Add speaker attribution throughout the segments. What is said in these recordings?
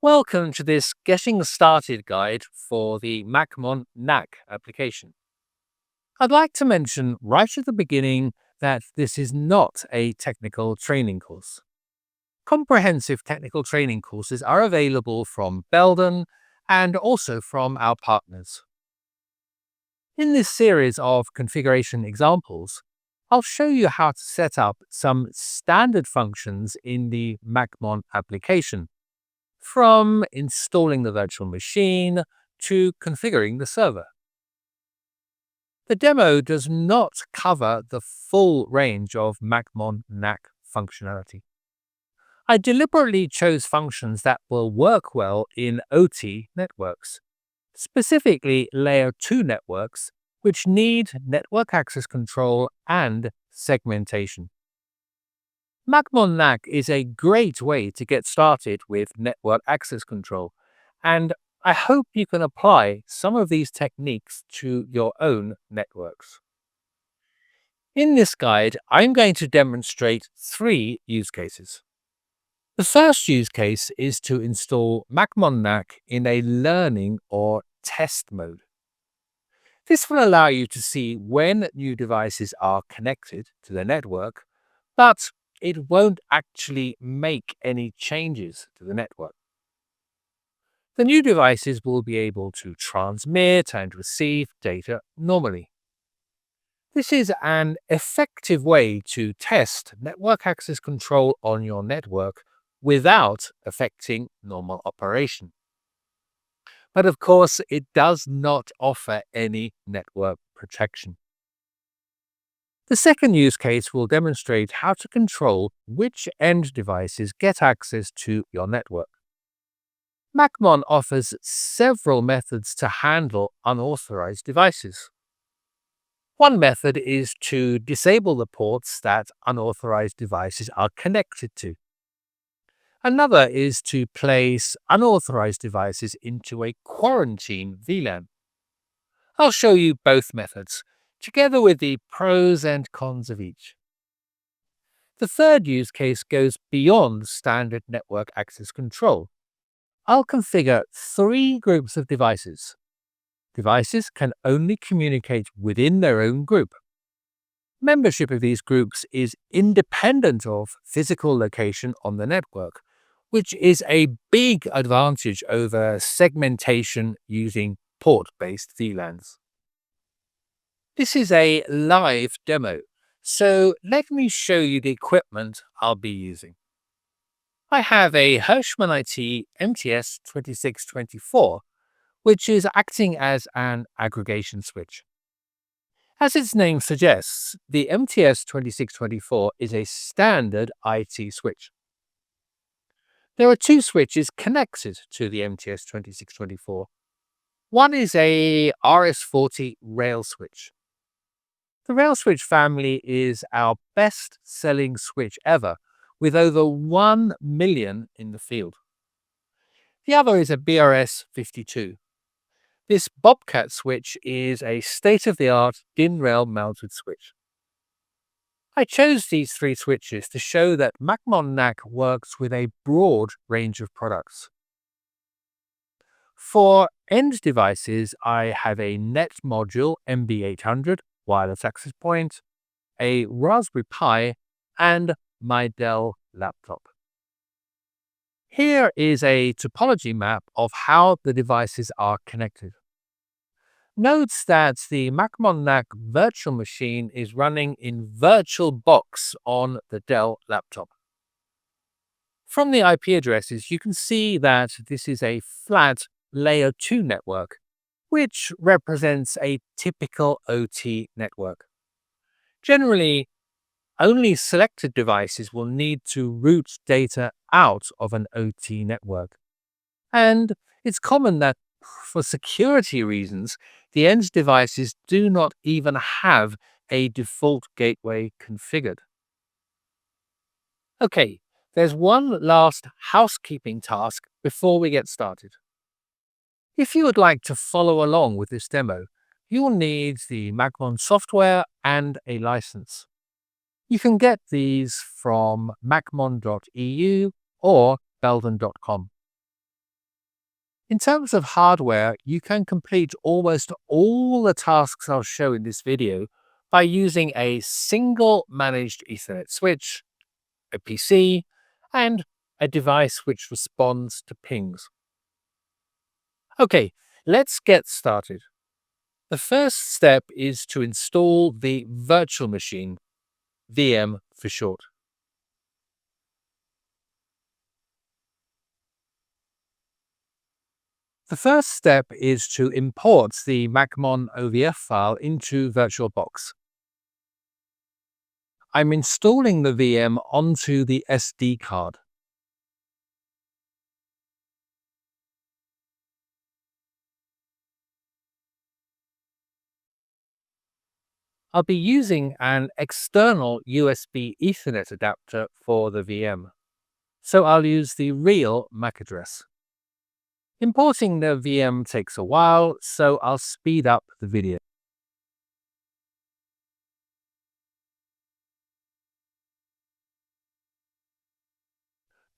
Speaker 1: Welcome to this Getting Started guide for the macmon NAC application. I'd like to mention right at the beginning that this is not a technical training course. Comprehensive technical training courses are available from Belden and also from our partners. In this series of configuration examples, I'll show you how to set up some standard functions in the macmon application, from installing the virtual machine to configuring the server. The demo does not cover the full range of macmon NAC functionality. I deliberately chose functions that will work well in OT networks, specifically Layer 2 networks, which need network access control and segmentation. macmon NAC is a great way to get started with network access control, and I hope you can apply some of these techniques to your own networks. In this guide, I'm going to demonstrate 3 use cases. The first use case is to install macmon NAC in a learning or test mode. This will allow you to see when new devices are connected to the network, but it won't actually make any changes to the network. The new devices will be able to transmit and receive data normally. This is an effective way to test network access control on your network without affecting normal operation. But of course, it does not offer any network protection. The second use case will demonstrate how to control which end devices get access to your network. macmon offers several methods to handle unauthorized devices. One method is to disable the ports that unauthorized devices are connected to. Another is to place unauthorized devices into a quarantine VLAN. I'll show you both methods, together with the pros and cons of each. The third use case goes beyond standard network access control. I'll configure 3 groups of devices. Devices can only communicate within their own group. Membership of these groups is independent of physical location on the network, which is a big advantage over segmentation using port-based VLANs. This is a live demo, so let me show you the equipment I'll be using. I have a Hirschmann IT MTS2624, which is acting as an aggregation switch. As its name suggests, the MTS2624 is a standard IT switch. There are 2 switches connected to the MTS2624. One is a RS40 rail switch. The rail switch family is our best-selling switch ever, with over 1 million in the field. The other is a BRS52. This Bobcat switch is a state-of-the-art DIN rail mounted switch. I chose these 3 switches to show that macmon NAC works with a broad range of products. For end devices, I have a Net Module MB800 wireless access point, a Raspberry Pi, and my Dell laptop. Here is a topology map of how the devices are connected. Note that the macmon NAC virtual machine is running in VirtualBox on the Dell laptop. From the IP addresses, you can see that this is a flat Layer 2 network, which represents a typical OT network. Generally, only selected devices will need to route data out of an OT network. And it's common that for security reasons, the end devices do not even have a default gateway configured. Okay, there's one last housekeeping task before we get started. If you would like to follow along with this demo, you will need the macmon software and a license. You can get these from macmon.eu or belden.com. In terms of hardware, you can complete almost all the tasks I'll show in this video by using a single managed Ethernet switch, a PC, and a device which responds to pings. Okay, let's get started. The first step is to install the virtual machine, VM for short. The first step is to import the macmon OVF file into VirtualBox. I'm installing the VM onto the SD card. I'll be using an external USB Ethernet adapter for the VM, so I'll use the real MAC address. Importing the VM takes a while, so I'll speed up the video.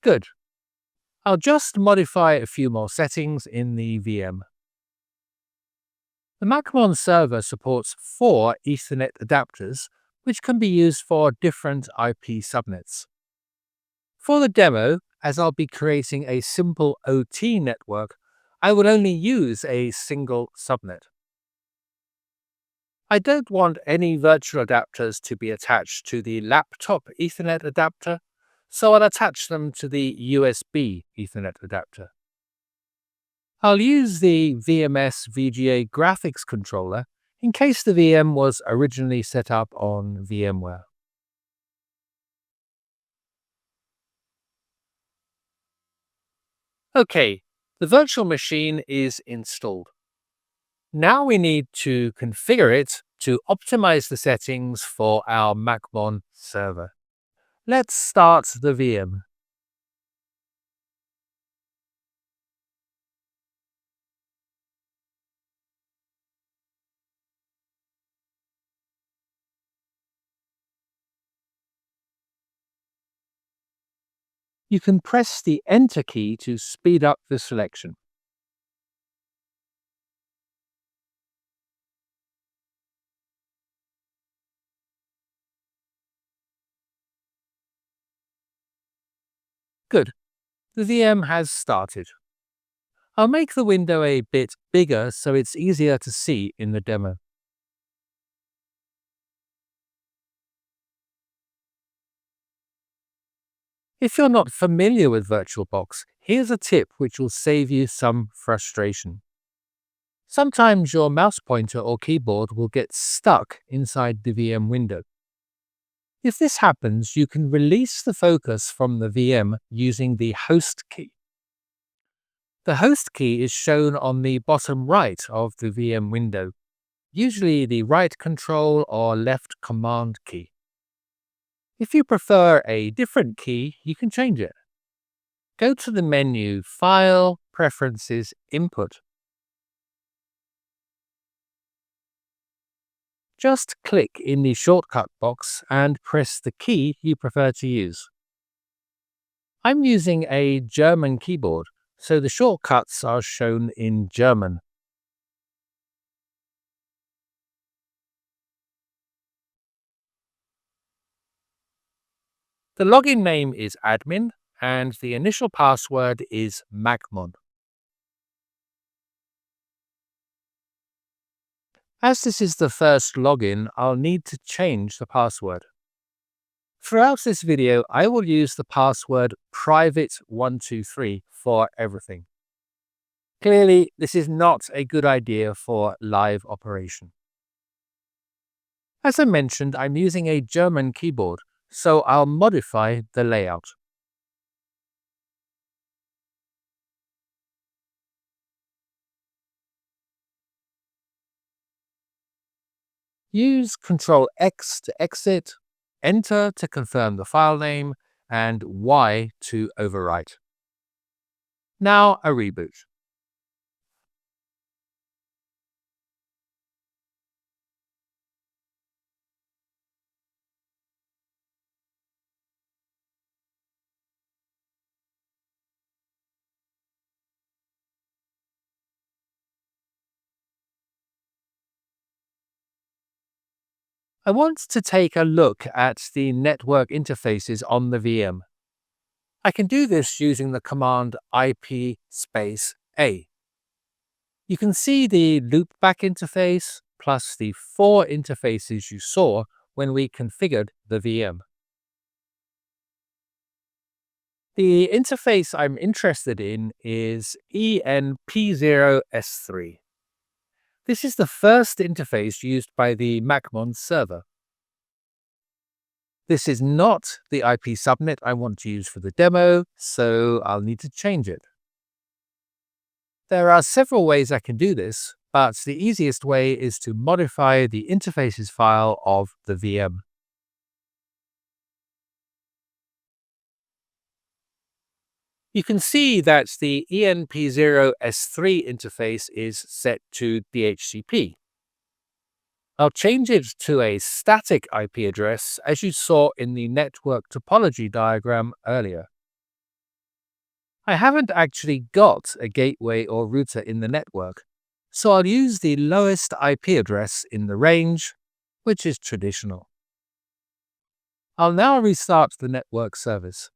Speaker 1: Good. I'll just modify a few more settings in the VM. The macmon server supports 4 Ethernet adapters, which can be used for different IP subnets. For the demo, as I'll be creating a simple OT network, I will only use a single subnet. I don't want any virtual adapters to be attached to the laptop Ethernet adapter, so I'll attach them to the USB Ethernet adapter. I'll use the VMS VGA graphics controller in case the VM was originally set up on VMware. Okay, the virtual machine is installed. Now we need to configure it to optimize the settings for our macmon server. Let's start the VM. You can press the Enter key to speed up the selection. Good. The VM has started. I'll make the window a bit bigger so it's easier to see in the demo. If you're not familiar with VirtualBox, here's a tip which will save you some frustration. Sometimes your mouse pointer or keyboard will get stuck inside the VM window. If this happens, you can release the focus from the VM using the host key. The host key is shown on the bottom right of the VM window, usually the right control or left command key. If you prefer a different key, you can change it. Go to the menu File, Preferences, Input. Just click in the shortcut box and press the key you prefer to use. I'm using a German keyboard, so the shortcuts are shown in German. The login name is admin and the initial password is macmon. As this is the first login, I'll need to change the password. Throughout this video, I will use the password private123 for everything. Clearly, this is not a good idea for live operation. As I mentioned, I'm using a German keyboard, so I'll modify the layout. Use Ctrl X to exit, Enter to confirm the file name, and Y to overwrite. Now a reboot. I want to take a look at the network interfaces on the VM. I can do this using the command IP space A. You can see the loopback interface plus the 4 interfaces you saw when we configured the VM. The interface I'm interested in is ENP0S3. This is the first interface used by the macmon server. This is not the IP subnet I want to use for the demo, so I'll need to change it. There are several ways I can do this, but the easiest way is to modify the interfaces file of the VM. You can see that the ENP0S3 interface is set to DHCP. I'll change it to a static IP address as you saw in the network topology diagram earlier. I haven't actually got a gateway or router in the network, so I'll use the lowest IP address in the range, which is traditional. I'll now restart the network service.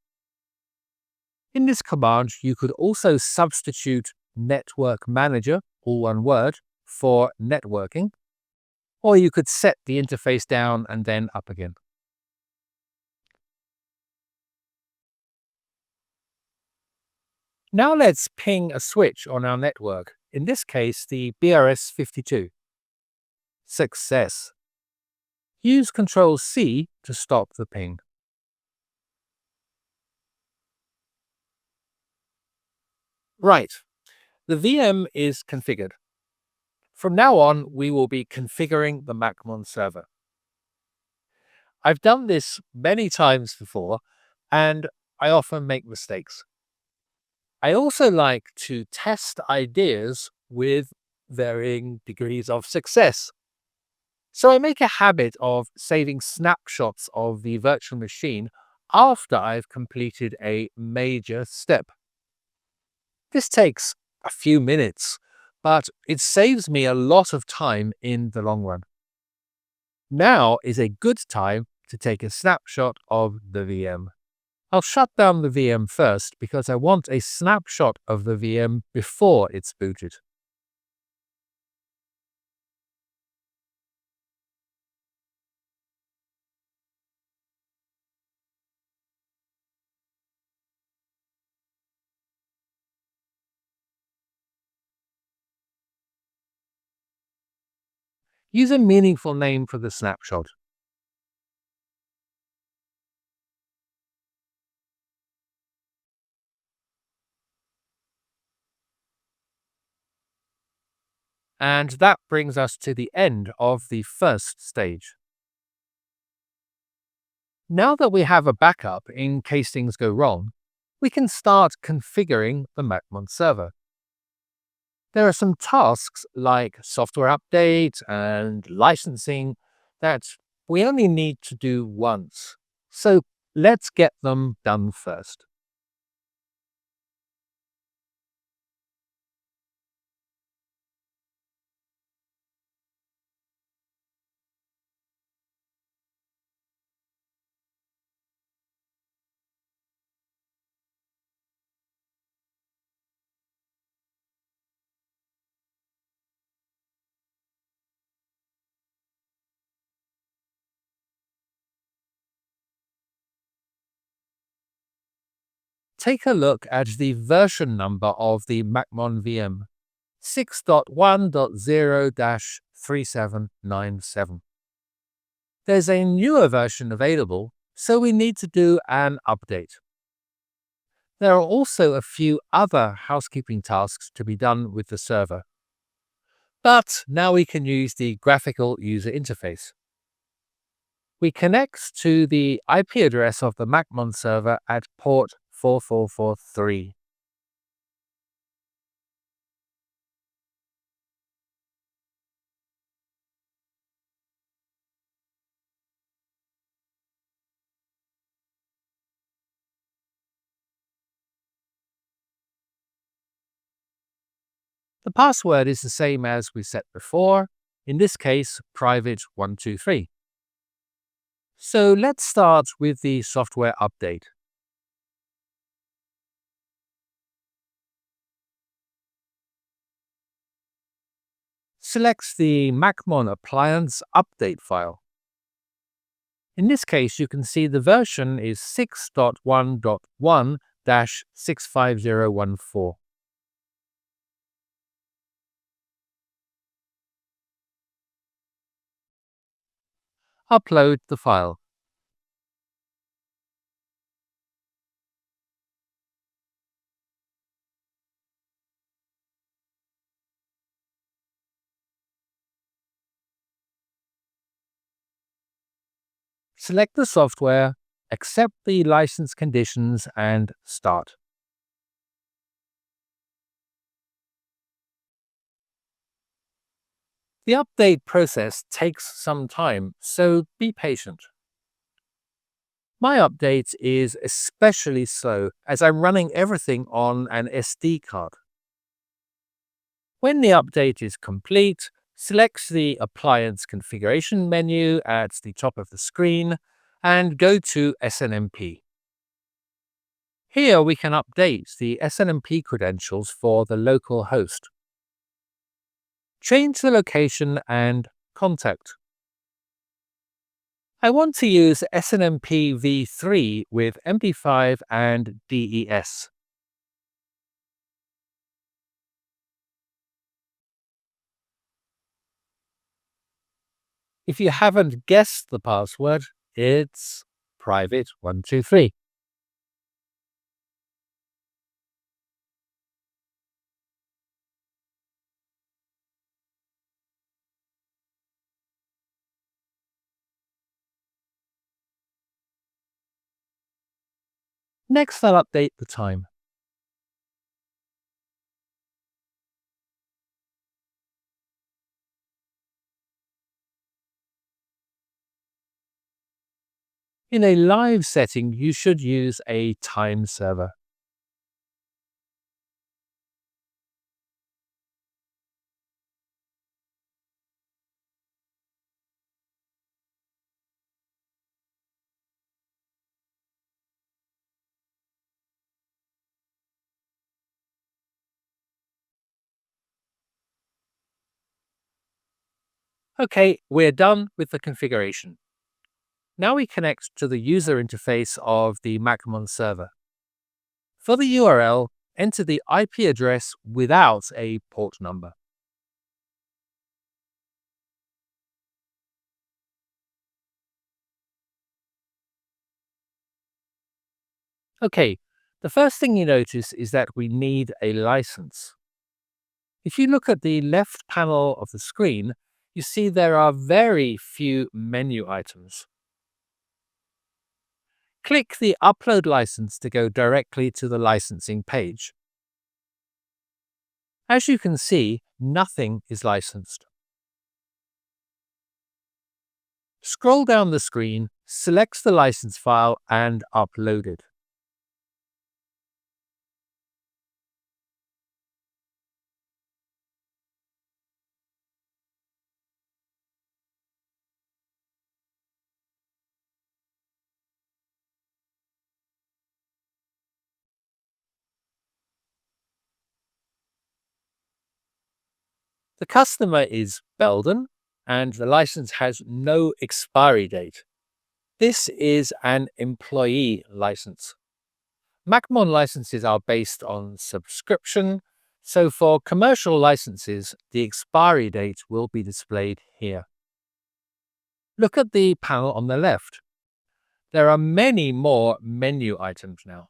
Speaker 1: In this command, you could also substitute Network Manager, all one word, for networking, or you could set the interface down and then up again. Now let's ping a switch on our network, in this case the BRS52. Success. Use Ctrl+C to stop the ping. Right, the VM is configured. From now on, we will be configuring the macmon server. I've done this many times before, and I often make mistakes. I also like to test ideas with varying degrees of success. So I make a habit of saving snapshots of the virtual machine after I've completed a major step. This takes a few minutes, but it saves me a lot of time in the long run. Now is a good time to take a snapshot of the VM. I'll shut down the VM first because I want a snapshot of the VM before it's booted. Use a meaningful name for the snapshot. And that brings us to the end of the first stage. Now that we have a backup in case things go wrong, we can start configuring the macmon server. There are some tasks like software update and licensing that we only need to do once. So let's get them done first. Take a look at the version number of the macmon VM, 6.1.0-3797. There's a newer version available, so we need to do an update. There are also a few other housekeeping tasks to be done with the server. But now we can use the graphical user interface. We connect to the IP address of the macmon server at port 4443. The password is the same as we set before, in this case private 123. So let's start with the software update. Select the macmon appliance update file. In this case, you can see the version is 6.1.1-65014. Upload the file. Select the software, accept the license conditions, and start. The update process takes some time, so be patient. My update is especially slow as I'm running everything on an SD card. When the update is complete, select the Appliance Configuration menu at the top of the screen and go to SNMP. Here we can update the SNMP credentials for the local host. Change the location and contact. I want to use SNMP v3 with MP5 and DES. If you haven't guessed the password, it's private123. Next, I'll update the time. In a live setting, you should use a time server. Okay, we're done with the configuration. Now we connect to the user interface of the macmon server. For the URL, enter the IP address without a port number. Okay, the first thing you notice is that we need a license. If you look at the left panel of the screen, you see there are very few menu items. Click the Upload License to go directly to the licensing page. As you can see, nothing is licensed. Scroll down the screen, select the license file and upload it. The customer is Belden, and the license has no expiry date. This is an employee license. macmon licenses are based on subscription, so for commercial licenses, the expiry date will be displayed here. Look at the panel on the left. There are many more menu items now.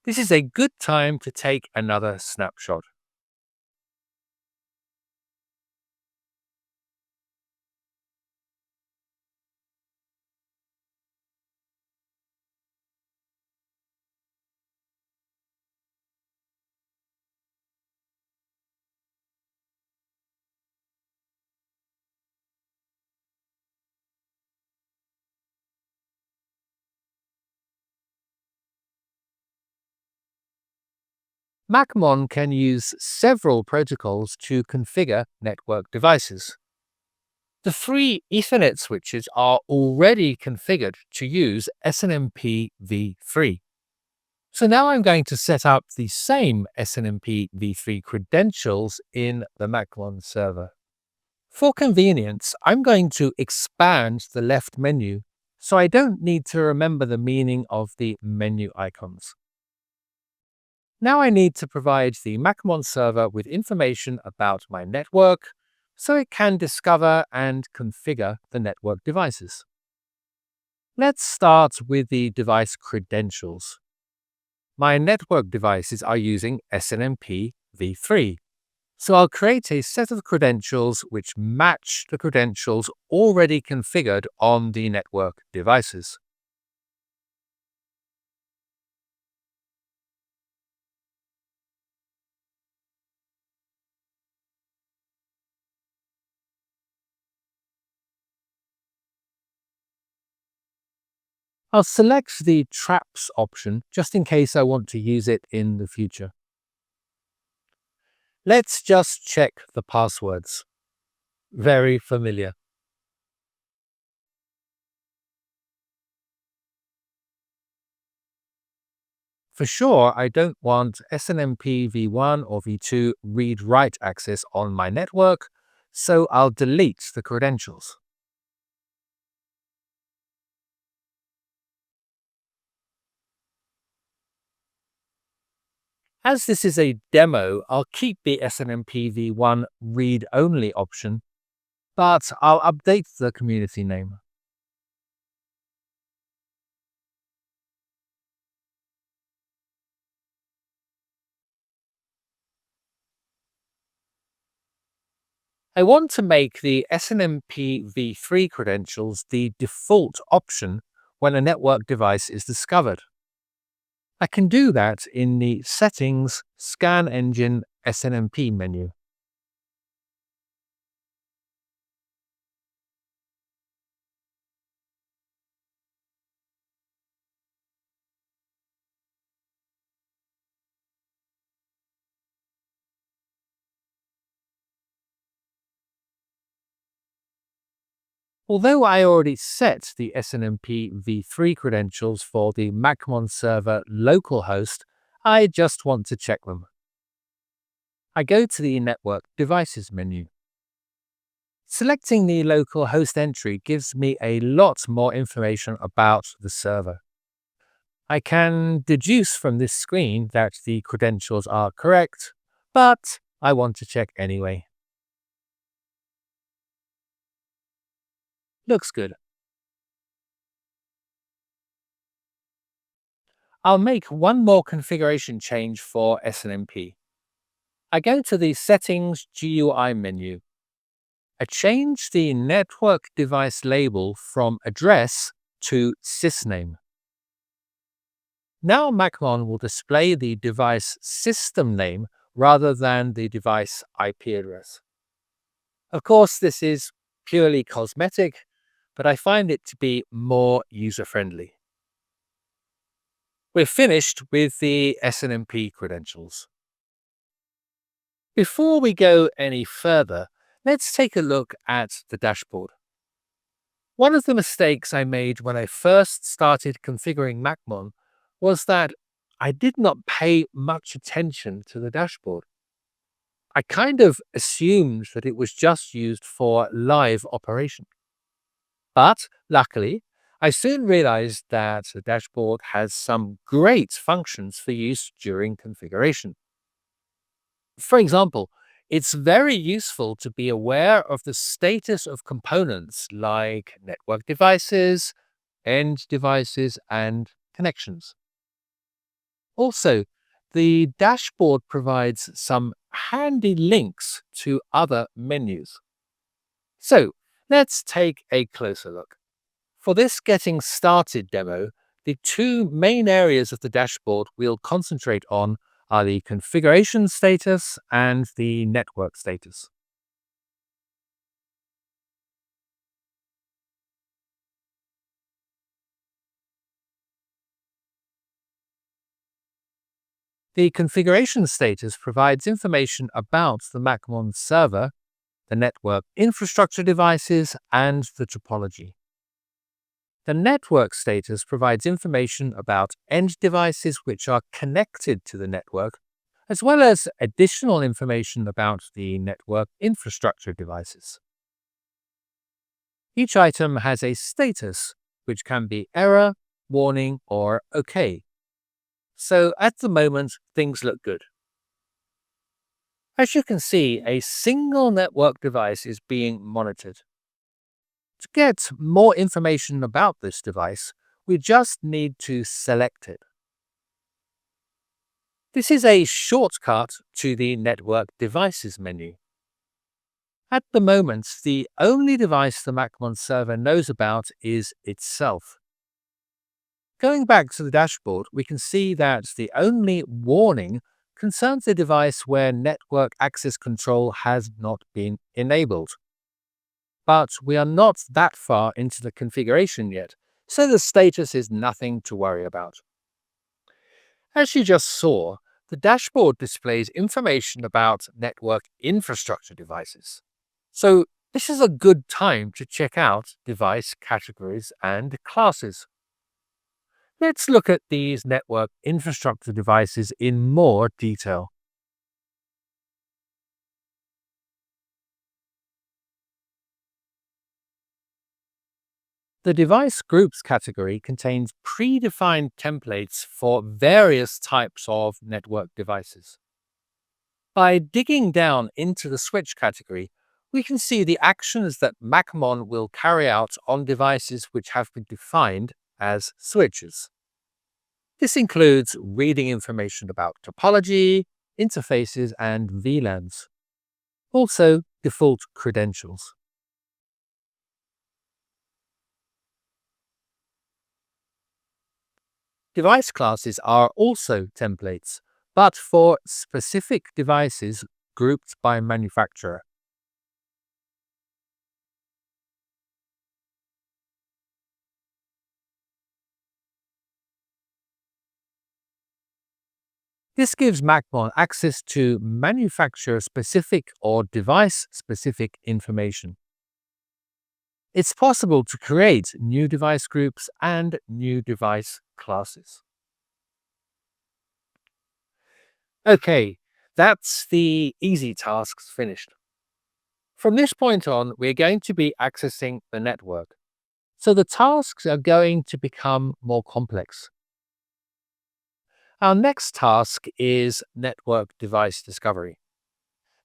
Speaker 1: This is a good time to take another snapshot. macmon can use several protocols to configure network devices. The three Ethernet switches are already configured to use SNMP v3. So now I'm going to set up the same SNMP v3 credentials in the macmon server. For convenience, I'm going to expand the left menu so I don't need to remember the meaning of the menu icons. Now I need to provide the macmon server with information about my network so it can discover and configure the network devices. Let's start with the device credentials. My network devices are using SNMP v3. So I'll create a set of credentials which match the credentials already configured on the network devices. I'll select the traps option just in case I want to use it in the future. Let's just check the passwords. Very familiar. For sure, I don't want SNMP v1 or v2 read-write access on my network, so I'll delete the credentials. As this is a demo, I'll keep the SNMP v1 read-only option, but I'll update the community name. I want to make the SNMP v3 credentials the default option when a network device is discovered. I can do that in the Settings Scan Engine SNMP menu. Although I already set the SNMP v3 credentials for the macmon server localhost, I just want to check them. I go to the Network Devices menu. Selecting the local host entry gives me a lot more information about the server. I can deduce from this screen that the credentials are correct, but I want to check anyway. Looks good. I'll make one more configuration change for SNMP. I go to the Settings GUI menu. I change the network device label from address to sysname. Now macmon will display the device system name rather than the device IP address. Of course, this is purely cosmetic, but I find it to be more user-friendly. We're finished with the SNMP credentials. Before we go any further, let's take a look at the dashboard. One of the mistakes I made when I first started configuring macmon was that I did not pay much attention to the dashboard. I kind of assumed that it was just used for live operation. But luckily, I soon realized that the dashboard has some great functions for use during configuration. For example, it's very useful to be aware of the status of components like network devices, end devices, and connections. Also, the dashboard provides some handy links to other menus. So, let's take a closer look. For this Getting Started demo, the two main areas of the dashboard we'll concentrate on are the configuration status and the network status. The configuration status provides information about the macmon server, the network infrastructure devices, and the topology. The network status provides information about end devices which are connected to the network, as well as additional information about the network infrastructure devices. Each item has a status, which can be error, warning, or OK. So at the moment, things look good. As you can see, a single network device is being monitored. To get more information about this device, we just need to select it. This is a shortcut to the Network Devices menu. At the moment, the only device the macmon server knows about is itself. Going back to the dashboard, we can see that the only warning concerns a device where network access control has not been enabled. But we are not that far into the configuration yet, so the status is nothing to worry about. As you just saw, the dashboard displays information about network infrastructure devices. So this is a good time to check out device categories and classes. Let's look at these network infrastructure devices in more detail. The device groups category contains predefined templates for various types of network devices. By digging down into the switch category, we can see the actions that macmon will carry out on devices which have been defined as switches. This includes reading information about topology, interfaces, and VLANs. Also, default credentials. Device classes are also templates, but for specific devices grouped by manufacturer. This gives macmon access to manufacturer-specific or device-specific information. It's possible to create new device groups and new device classes. Okay, that's the easy tasks finished. From this point on, we're going to be accessing the network. So the tasks are going to become more complex. Our next task is network device discovery.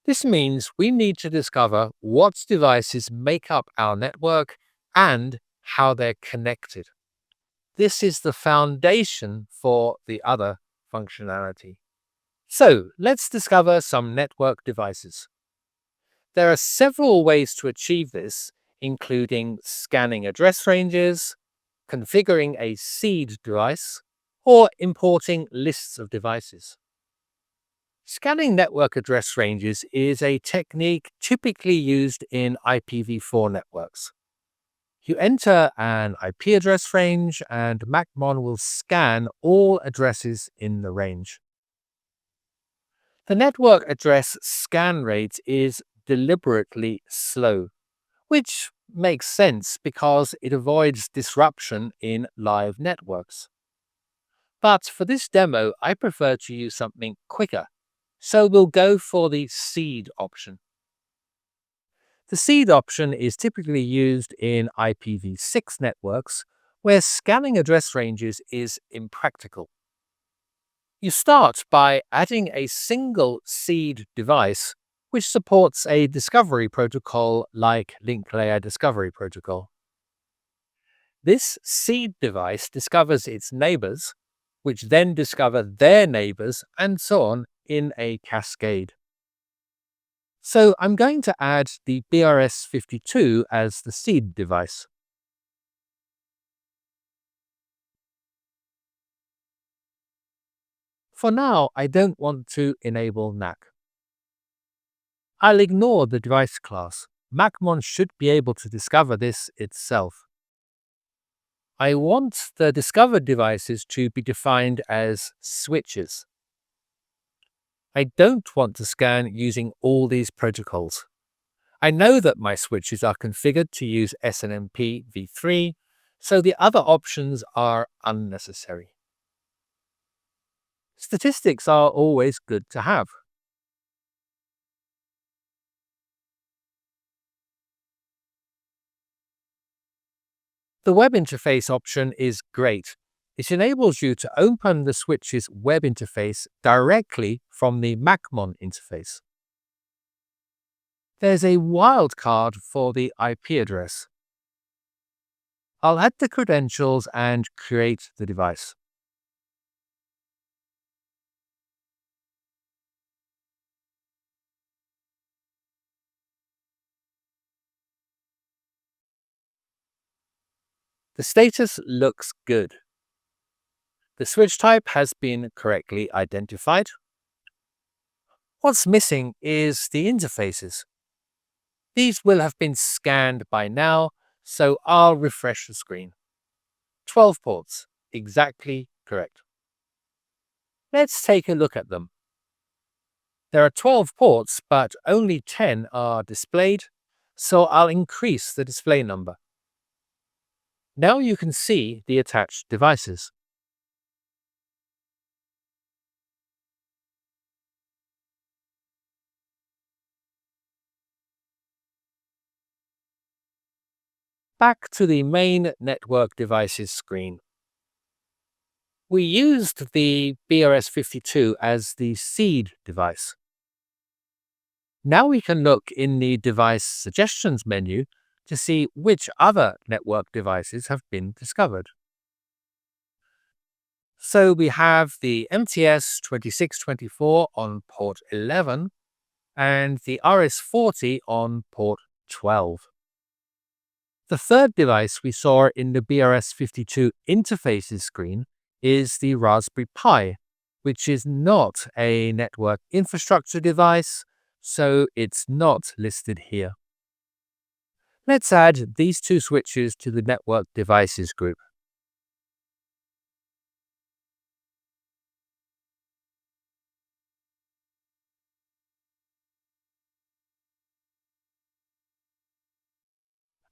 Speaker 1: This means we need to discover what devices make up our network and how they're connected. This is the foundation for the other functionality. So let's discover some network devices. There are several ways to achieve this, including scanning address ranges, configuring a seed device, or importing lists of devices. Scanning network address ranges is a technique typically used in IPv4 networks. You enter an IP address range and macmon will scan all addresses in the range. The network address scan rate is deliberately slow, which makes sense because it avoids disruption in live networks. But for this demo, I prefer to use something quicker, so we'll go for the seed option. The seed option is typically used in IPv6 networks, where scanning address ranges is impractical. You start by adding a single seed device, which supports a discovery protocol like link layer discovery protocol. This seed device discovers its neighbors, which then discover their neighbors, and so on in a cascade. So I'm going to add the BRS52 as the seed device. For now, I don't want to enable NAC. I'll ignore the device class. macmon should be able to discover this itself. I want the discovered devices to be defined as switches. I don't want to scan using all these protocols. I know that my switches are configured to use SNMP v3, so the other options are unnecessary. Statistics are always good to have. The web interface option is great. It enables you to open the switch's web interface directly from the macmon interface. There's a wildcard for the IP address. I'll add the credentials and create the device. The status looks good. The switch type has been correctly identified. What's missing is the interfaces. These will have been scanned by now, so I'll refresh the screen. 12 ports, exactly correct. Let's take a look at them. There are 12 ports, but only 10 are displayed, so I'll increase the display number. Now you can see the attached devices. Back to the main network devices screen. We used the BRS52 as the seed device. Now we can look in the device suggestions menu to see which other network devices have been discovered. So we have the MTS 2624 on port 11 and the RS40 on port 12. The third device we saw in the BRS52 interfaces screen is the Raspberry Pi, which is not a network infrastructure device, so it's not listed here. Let's add these two switches to the network devices group.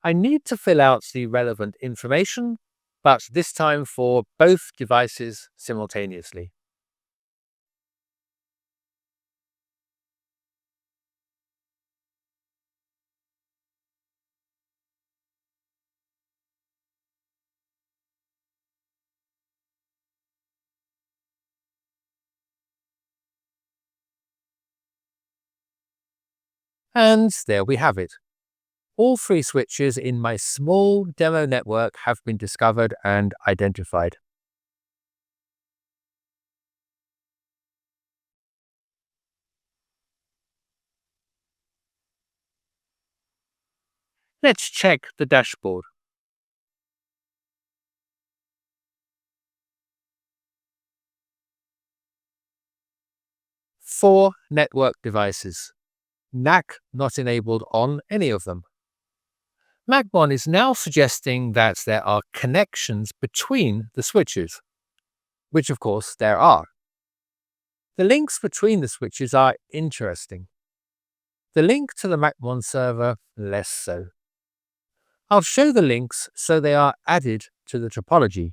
Speaker 1: I need to fill out the relevant information, but this time for both devices simultaneously. And there we have it. All three switches in my small demo network have been discovered and identified. Let's check the dashboard. 4 network devices. NAC not enabled on any of them. macmon is now suggesting that there are connections between the switches, which of course there are. The links between the switches are interesting. The link to the macmon server, less so. I'll show the links so they are added to the topology.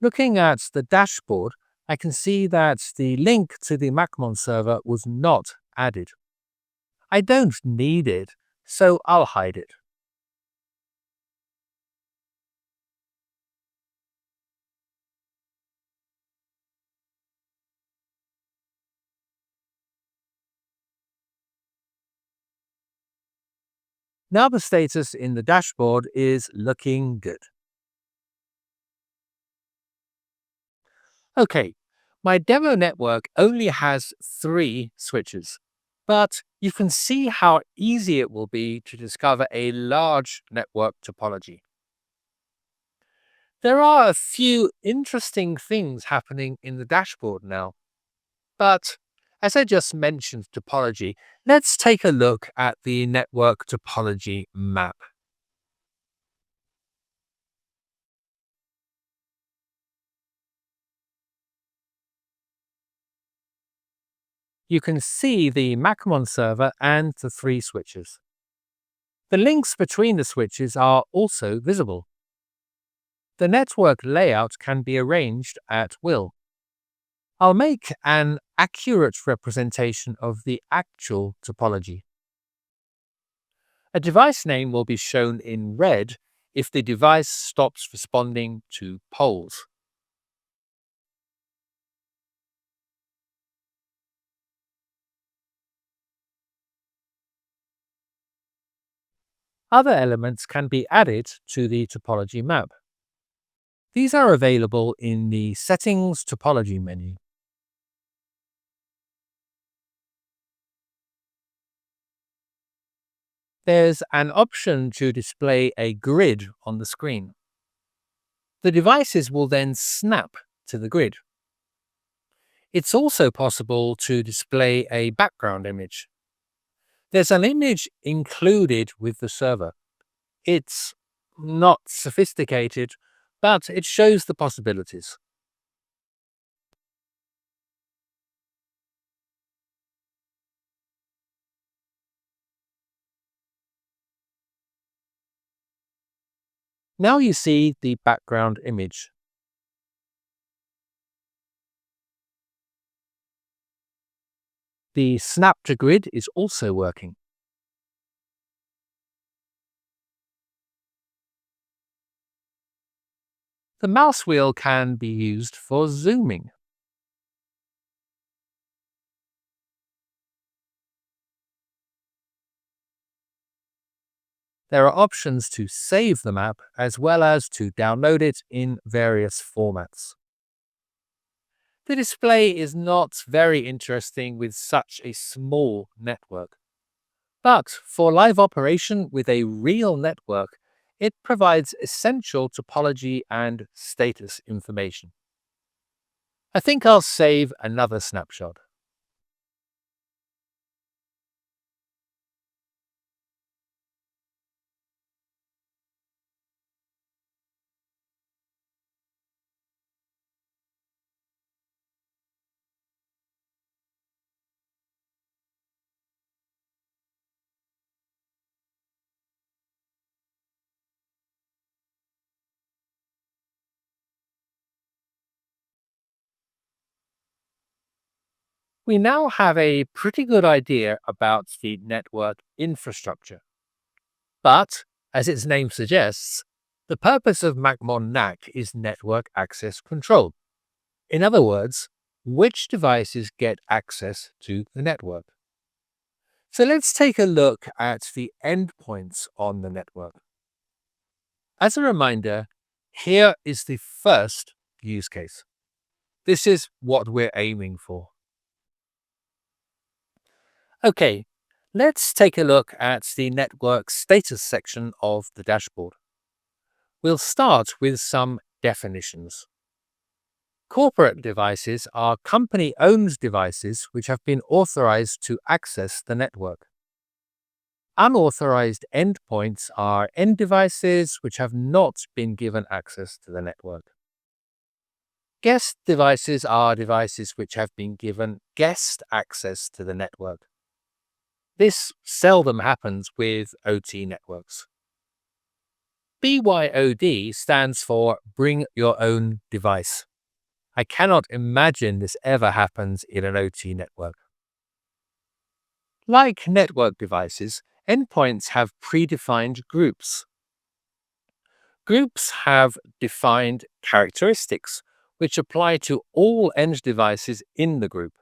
Speaker 1: Looking at the dashboard, I can see that the link to the macmon server was not added. I don't need it, so I'll hide it. Now the status in the dashboard is looking good. Okay, my demo network only has 3 switches, but you can see how easy it will be to discover a large network topology. There are a few interesting things happening in the dashboard now, but As I just mentioned topology, let's take a look at the network topology map. You can see the macmon server and the three switches. The links between the switches are also visible. The network layout can be arranged at will. I'll make an accurate representation of the actual topology. A device name will be shown in red if the device stops responding to polls. Other elements can be added to the topology map. These are available in the Settings Topology menu. There's an option to display a grid on the screen. The devices will then snap to the grid. It's also possible to display a background image. There's an image included with the server. It's not sophisticated, but it shows the possibilities. Now you see the background image. The snap to grid is also working. The mouse wheel can be used for zooming. There are options to save the map as well as to download it in various formats. The display is not very interesting with such a small network. But for live operation with a real network, it provides essential topology and status information. I think I'll save another snapshot. We now have a pretty good idea about the network infrastructure. But, as its name suggests, the purpose of macmon NAC is network access control. In other words, which devices get access to the network. So let's take a look at the endpoints on the network. As a reminder, here is the first use case. This is what we're aiming for. Okay, let's take a look at the network status section of the dashboard. We'll start with some definitions. Corporate devices are company-owned devices which have been authorized to access the network. Unauthorized endpoints are end devices which have not been given access to the network. Guest devices are devices which have been given guest access to the network. This seldom happens with OT networks. BYOD stands for Bring Your Own Device. I cannot imagine this ever happens in an OT network. Like network devices, endpoints have predefined groups. Groups have defined characteristics which apply to all end devices in the group.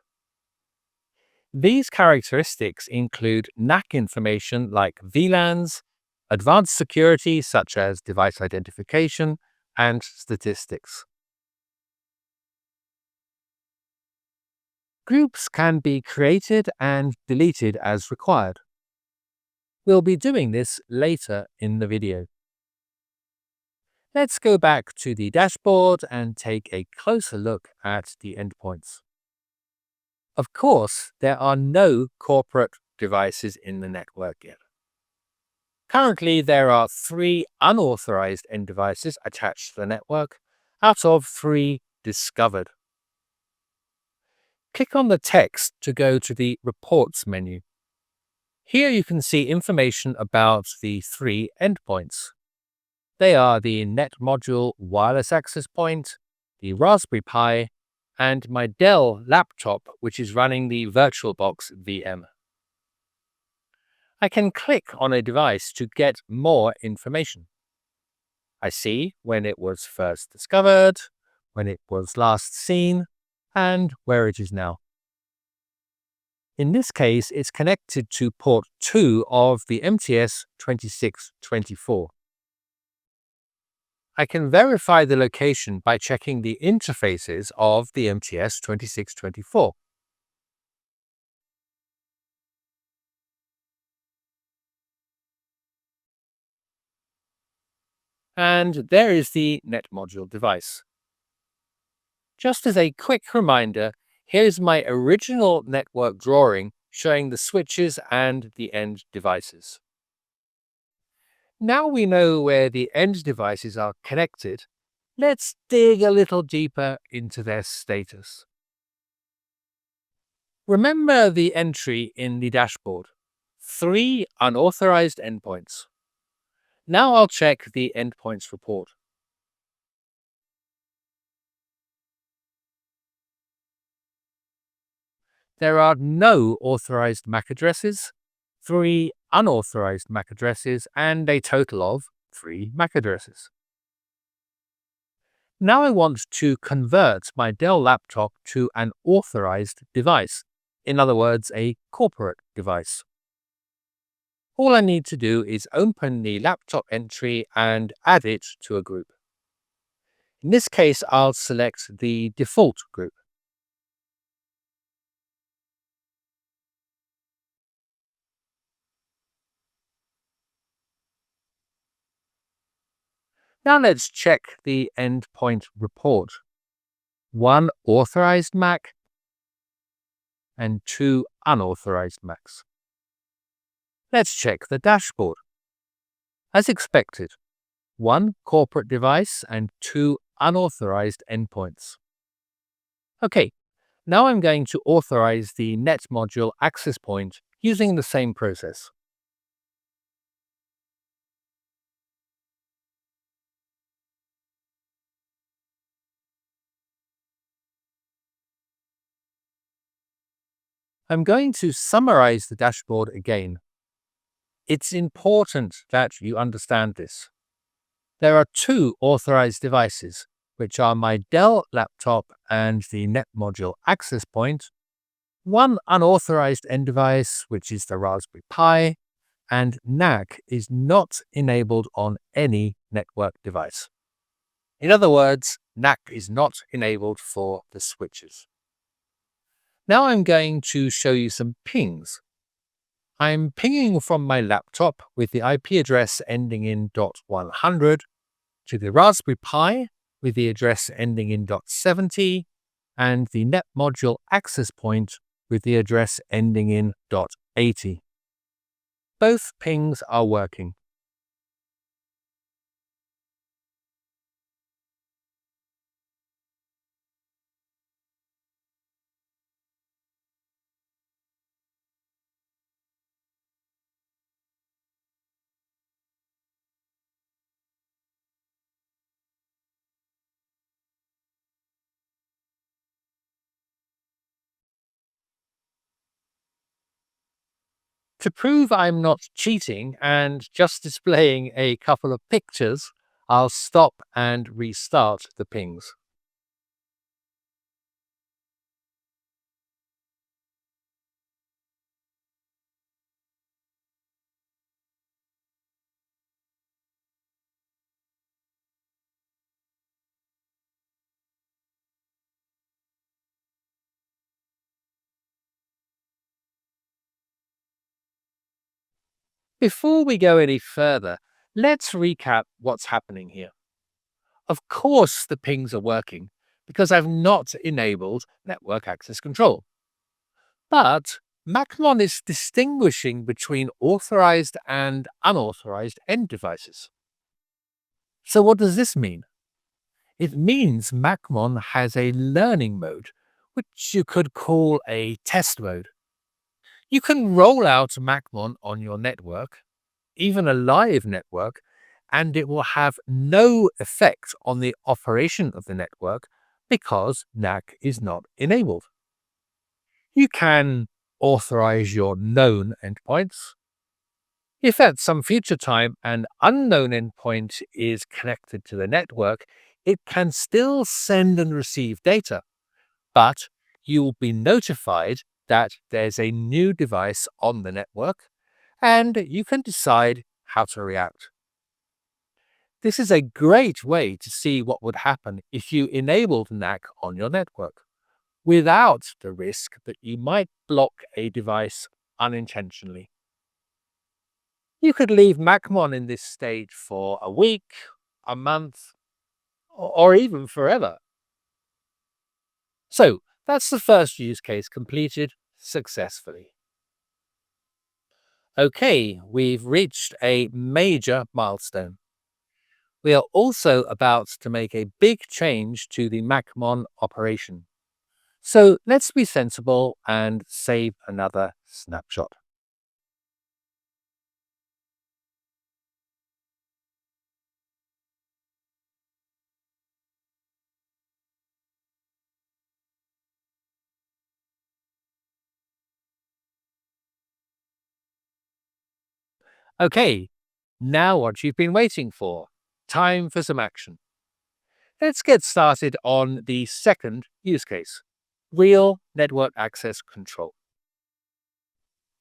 Speaker 1: These characteristics include NAC information like VLANs, advanced security such as device identification, and statistics. Groups can be created and deleted as required. We'll be doing this later in the video. Let's go back to the dashboard and take a closer look at the endpoints. Of course, there are no corporate devices in the network yet. Currently, there are 3 unauthorized end devices attached to the network out of 3 discovered. Click on the text to go to the Reports menu. Here you can see information about the 3 endpoints. They are the Net Module Wireless Access Point, the Raspberry Pi, and my Dell laptop, which is running the VirtualBox VM. I can click on a device to get more information. I see when it was first discovered, when it was last seen, and where it is now. In this case, it's connected to port 2 of the MTS 2624. I can verify the location by checking the interfaces of the MTS 2624. And there is the net module device. Just as a quick reminder, here's my original network drawing showing the switches and the end devices. Now we know where the end devices are connected, let's dig a little deeper into their status. Remember the entry in the dashboard, 3 unauthorized endpoints. Now I'll check the endpoints report. There are no authorized MAC addresses, 3 unauthorized MAC addresses, and a total of 3 MAC addresses. Now I want to convert my Dell laptop to an authorized device, in other words, a corporate device. All I need to do is open the laptop entry and add it to a group. In this case, I'll select the default group. Now let's check the endpoint report. 1 authorized MAC and 2 unauthorized MACs. Let's check the dashboard. As expected, 1 corporate device and 2 unauthorized endpoints. Okay, now I'm going to authorize the net module access point using the same process. I'm going to summarize the dashboard again. It's important that you understand this. There are 2 authorized devices, which are my Dell laptop and the net module access point, 1 unauthorized end device, which is the Raspberry Pi, and NAC is not enabled on any network device. In other words, NAC is not enabled for the switches. Now I'm going to show you some pings. I'm pinging from my laptop with the IP address ending in .100 to the Raspberry Pi with the address ending in .70 and the net module access point with the address ending in .80. Both pings are working. To prove I'm not cheating and just displaying a couple of pictures, I'll stop and restart the pings. Before we go any further, let's recap what's happening here. Of course the pings are working because I've not enabled network access control. But macmon is distinguishing between authorized and unauthorized end devices. So what does this mean? It means macmon has a learning mode, which you could call a test mode. You can roll out macmon on your network, even a live network, and it will have no effect on the operation of the network because NAC is not enabled. You can authorize your known endpoints. If at some future time an unknown endpoint is connected to the network, it can still send and receive data, but you will be notified that there's a new device on the network, and you can decide how to react. This is a great way to see what would happen if you enabled NAC on your network, without the risk that you might block a device unintentionally. You could leave macmon in this state for a week, a month, or even forever. So that's the first use case completed successfully. Okay, we've reached a major milestone. We are also about to make a big change to the macmon operation. So let's be sensible and save another snapshot. Okay, now what you've been waiting for. Time for some action. Let's get started on the second use case, real network access control.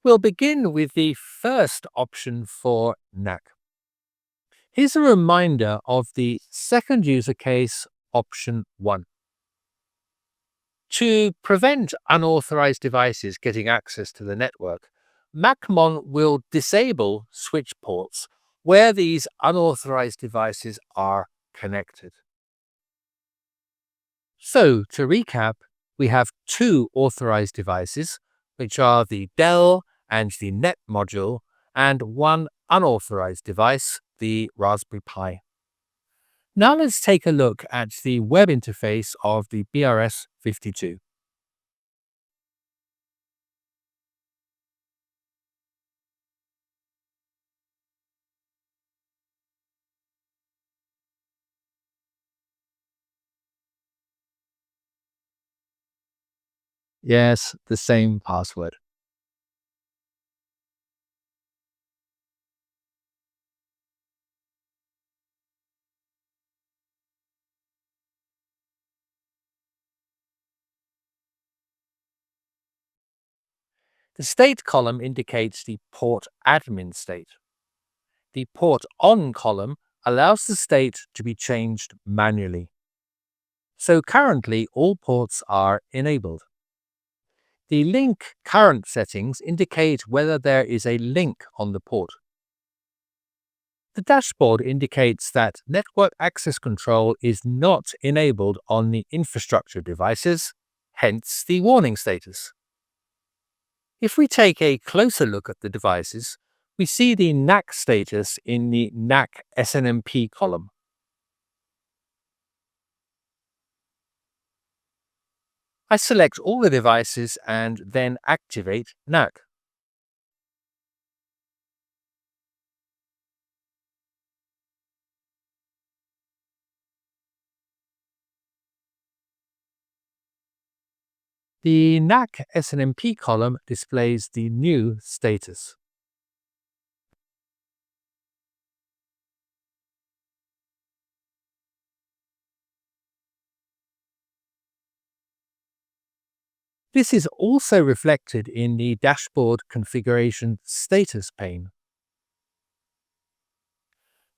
Speaker 1: We'll begin with the first option for NAC. Here's a reminder of the second user case, option 1. To prevent unauthorized devices getting access to the network, macmon will disable switch ports where these unauthorized devices are connected. So, to recap, we have two authorized devices, which are the Dell and the Net module, and one unauthorized device, the Raspberry Pi. Now let's take a look at the web interface of the BRS-52. Yes, the same password. The state column indicates the port admin state. The port on column allows the state to be changed manually. So currently all ports are enabled. The link current settings indicate whether there is a link on the port. The dashboard indicates that network access control is not enabled on the infrastructure devices, hence the warning status. If we take a closer look at the devices, we see the NAC status in the NAC SNMP column. I select all the devices and then activate NAC. The NAC SNMP column displays the new status. This is also reflected in the dashboard configuration status pane.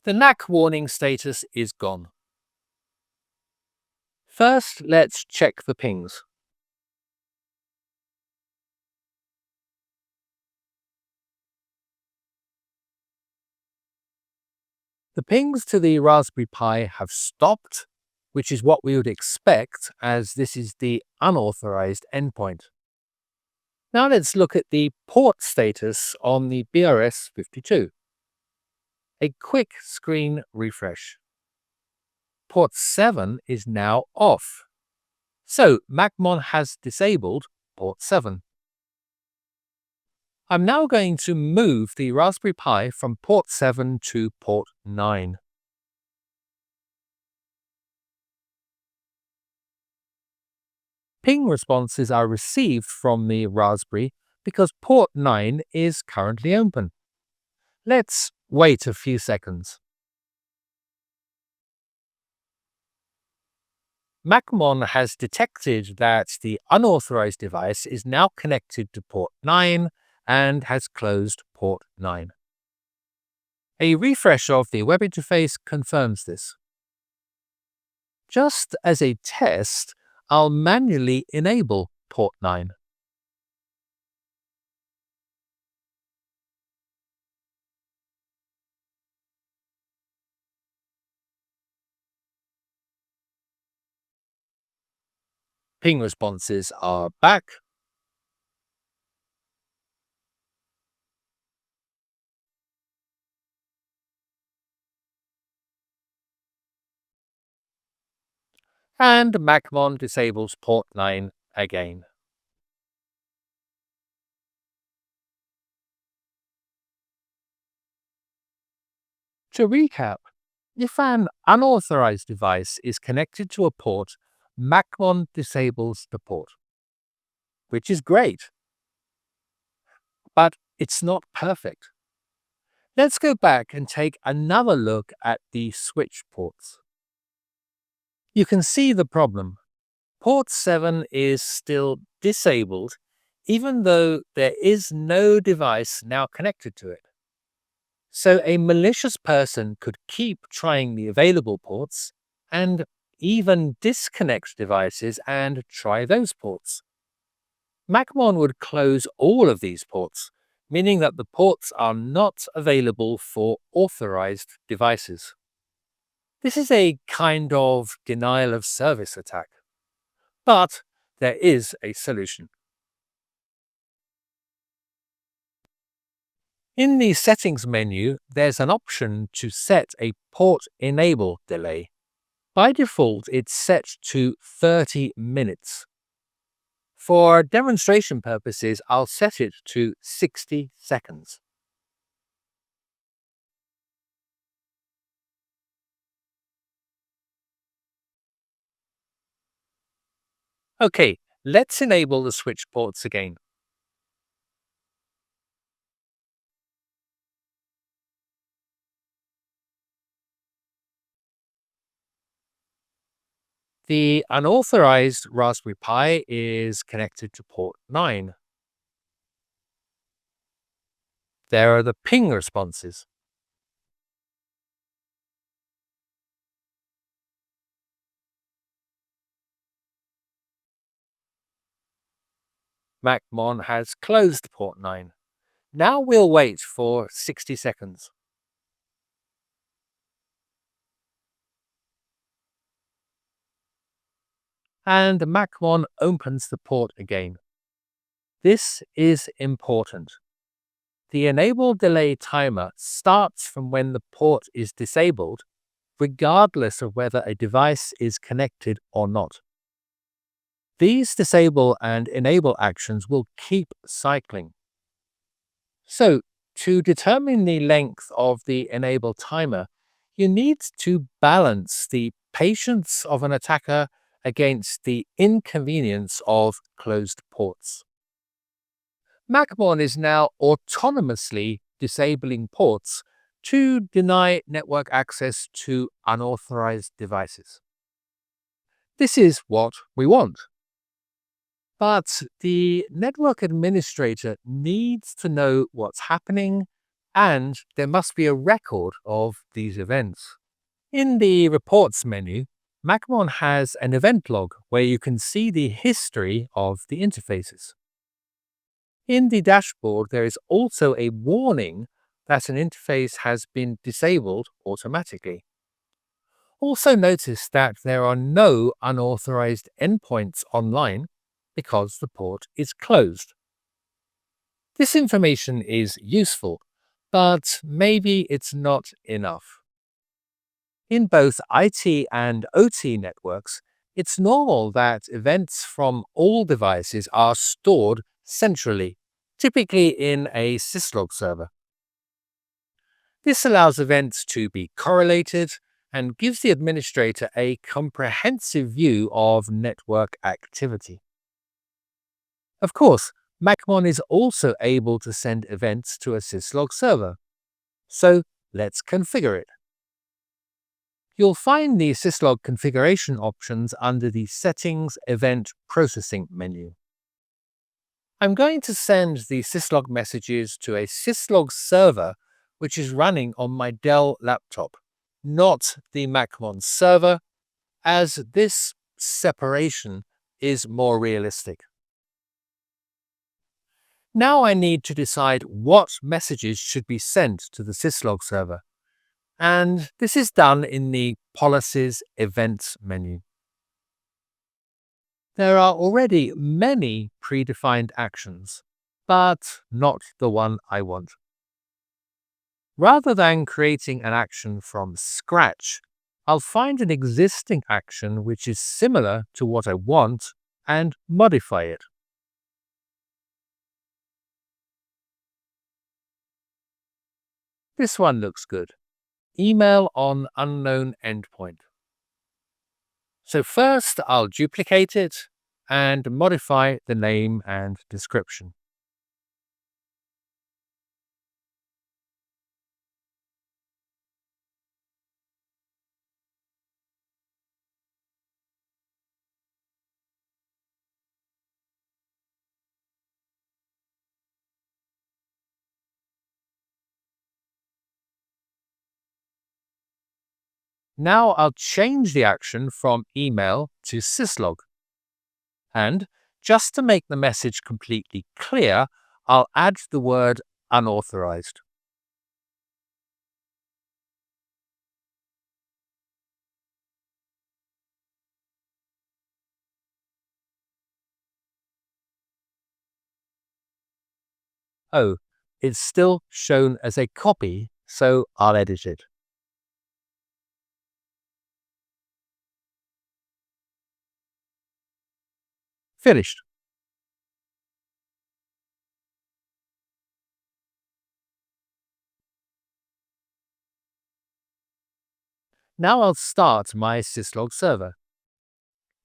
Speaker 1: The NAC warning status is gone. First, let's check the pings. The pings to the Raspberry Pi have stopped, which is what we would expect as this is the unauthorized endpoint. Now let's look at the port status on the BRS-52. A quick screen refresh. Port 7 is now off. So macmon has disabled port 7. I'm now going to move the Raspberry Pi from port 7 to port 9. Ping responses are received from the Raspberry because port 9 is currently open. Let's wait a few seconds. macmon has detected that the unauthorized device is now connected to port 9 and has closed port 9. A refresh of the web interface confirms this. Just as a test, I'll manually enable port 9. Ping responses are back. And macmon disables port 9 again. To recap, if an unauthorized device is connected to a port, macmon disables the port, which is great, but it's not perfect. Let's go back and take another look at the switch ports. You can see the problem. Port 7 is still disabled, even though there is no device now connected to it. So a malicious person could keep trying the available ports and even disconnect devices and try those ports. macmon would close all of these ports, meaning that the ports are not available for authorized devices. This is a kind of denial of service attack, but there is a solution. In the settings menu, there's an option to set a port enable delay. By default, it's set to 30 minutes. For demonstration purposes, I'll set it to 60 seconds. Okay, let's enable the switch ports again. The unauthorized Raspberry Pi is connected to port 9. There are the ping responses. macmon has closed port 9. Now we'll wait for 60 seconds. And macmon opens the port again. This is important. The enable delay timer starts from when the port is disabled, regardless of whether a device is connected or not. These disable and enable actions will keep cycling. So, to determine the length of the enable timer, you need to balance the patience of an attacker against the inconvenience of closed ports. macmon is now autonomously disabling ports to deny network access to unauthorized devices. This is what we want. But the network administrator needs to know what's happening, and there must be a record of these events. In the reports menu, macmon has an event log where you can see the history of the interfaces. In the dashboard, there is also a warning that an interface has been disabled automatically. Also notice that there are no unauthorized endpoints online because the port is closed. This information is useful, but maybe it's not enough. In both IT and OT networks, it's normal that events from all devices are stored centrally, typically in a syslog server. This allows events to be correlated and gives the administrator a comprehensive view of network activity. Of course, macmon is also able to send events to a syslog server. So let's configure it. You'll find the syslog configuration options under the Settings Event Processing menu. I'm going to send the syslog messages to a syslog server which is running on my Dell laptop, not the macmon server, as this separation is more realistic. Now I need to decide what messages should be sent to the syslog server, and this is done in the Policies Events menu. There are already many predefined actions, but not the one I want. Rather than creating an action from scratch, I'll find an existing action which is similar to what I want and modify it. This one looks good. Email on unknown endpoint. So first I'll duplicate it and modify the name and description. Now I'll change the action from email to syslog. And just to make the message completely clear, I'll add the word unauthorized. Oh, it's still shown as a copy, so I'll edit it. Finished. Now I'll start my syslog server.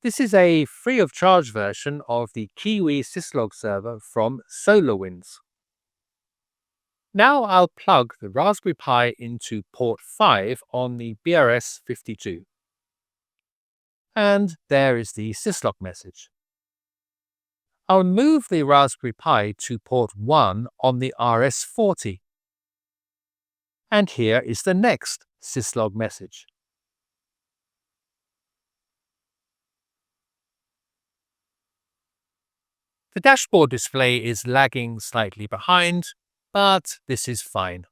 Speaker 1: This is a free of charge version of the Kiwi syslog server from SolarWinds. Now I'll plug the Raspberry Pi into port 5 on the BRS-52. And there is the syslog message. I'll move the Raspberry Pi to port 1 on the RS-40. And here is the next syslog message. The dashboard display is lagging slightly behind, but this is fine.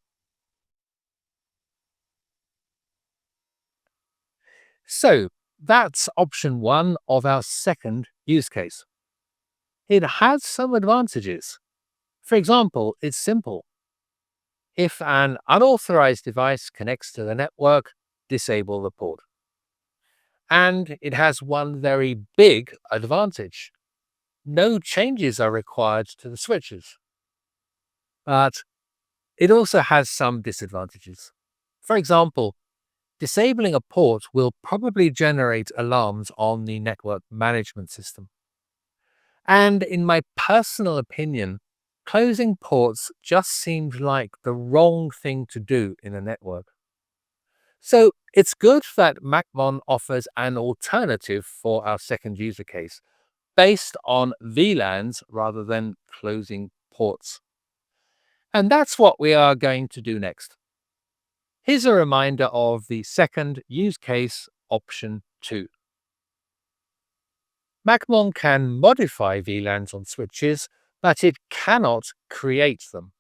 Speaker 1: So that's option 1 of our second use case. It has some advantages. For example, it's simple. If an unauthorized device connects to the network, disable the port. And it has one very big advantage. No changes are required to the switches. But it also has some disadvantages. For example, disabling a port will probably generate alarms on the network management system. And in my personal opinion, closing ports just seems like the wrong thing to do in a network. So it's good that macmon offers an alternative for our second user case, based on VLANs rather than closing ports. And that's what we are going to do next. Here's a reminder of the second use case, option 2. macmon can modify VLANs on switches, but it cannot create them.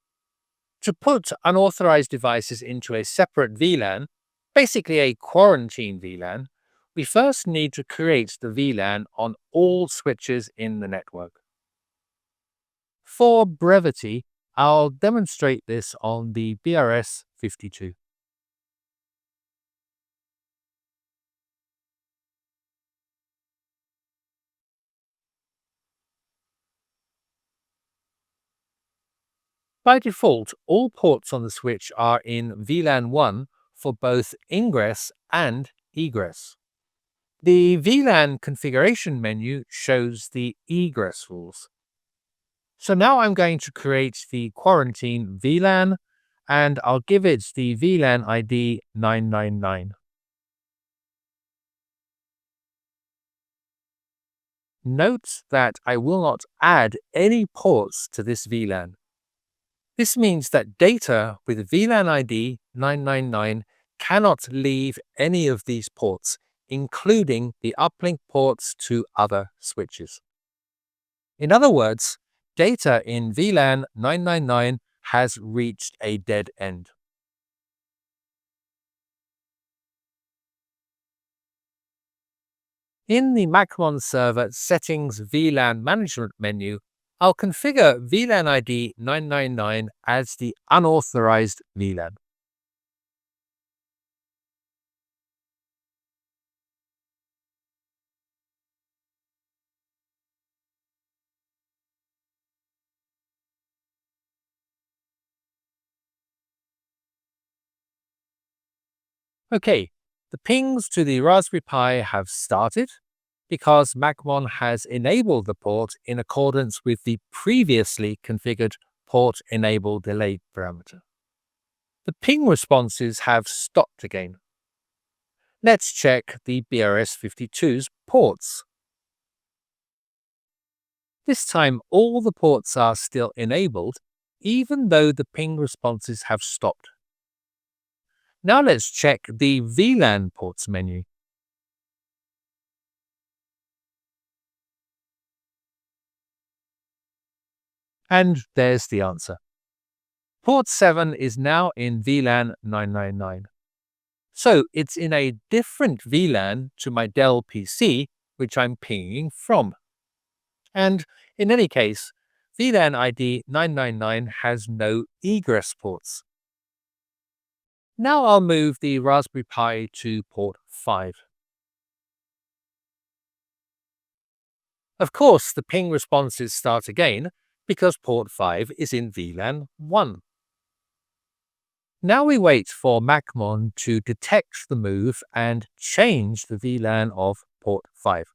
Speaker 1: To put unauthorized devices into a separate VLAN, basically a quarantine VLAN, we first need to create the VLAN on all switches in the network. For brevity, I'll demonstrate this on the BRS-52. By default, all ports on the switch are in VLAN 1 for both ingress and egress. The VLAN configuration menu shows the egress rules. So now I'm going to create the quarantine VLAN, and I'll give it the VLAN ID 999. Note that I will not add any ports to this VLAN. This means that data with VLAN ID 999 cannot leave any of these ports, including the uplink ports to other switches. In other words, data in VLAN 999 has reached a dead end. In the macmon server settings VLAN management menu, I'll configure VLAN ID 999 as the unauthorized VLAN. Okay, the pings to the Raspberry Pi have started because macmon has enabled the port in accordance with the previously configured port enable delay parameter. The ping responses have stopped again. Let's check the BRS-52's ports. This time all the ports are still enabled, even though the ping responses have stopped. Now let's check the VLAN ports menu. And there's the answer. Port 7 is now in VLAN 999. So it's in a different VLAN to my Dell PC, which I'm pinging from. And in any case, VLAN ID 999 has no egress ports. Now I'll move the Raspberry Pi to port 5. Of course, the ping responses start again because port 5 is in VLAN 1. Now we wait for macmon to detect the move and change the VLAN of port 5.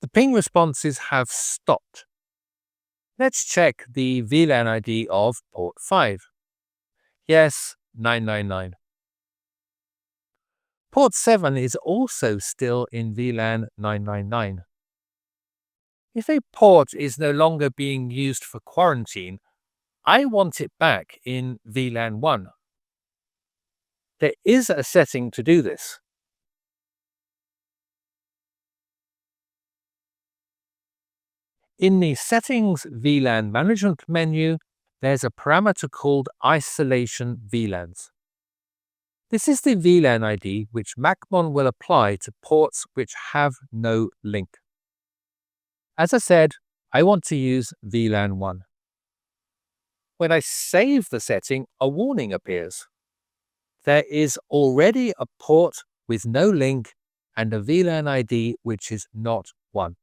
Speaker 1: The ping responses have stopped. Let's check the VLAN ID of port 5. Yes, 999. Port 7 is also still in VLAN 999. If a port is no longer being used for quarantine, I want it back in VLAN 1. There is a setting to do this. In the Settings VLAN Management menu, there's a parameter called Isolation VLANs. This is the VLAN ID which macmon will apply to ports which have no link. As I said, I want to use VLAN 1. When I save the setting, a warning appears. There is already a port with no link and a VLAN ID which is not 1.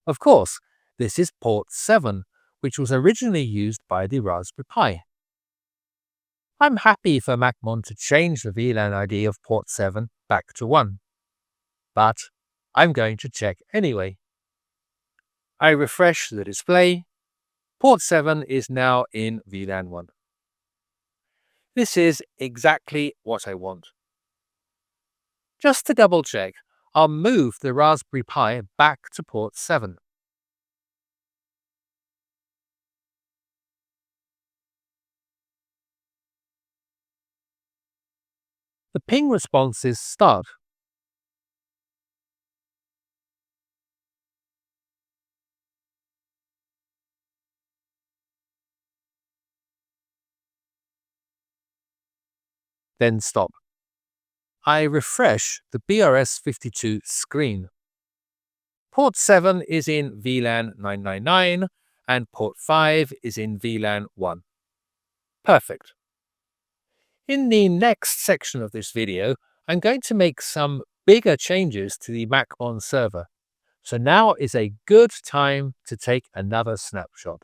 Speaker 1: Of course, this is port 7, which was originally used by the Raspberry Pi. I'm happy for macmon to change the VLAN ID of port 7 back to 1. But I'm going to check anyway. I refresh the display. Port 7 is now in VLAN 1. This is exactly what I want. Just to double check, I'll move the Raspberry Pi back to port 7. The ping responses start. Then stop. I refresh the BRS-52 screen. Port 7 is in VLAN 999 and port 5 is in VLAN 1. Perfect. In the next section of this video, I'm going to make some bigger changes to the macmon server. So now is a good time to take another snapshot.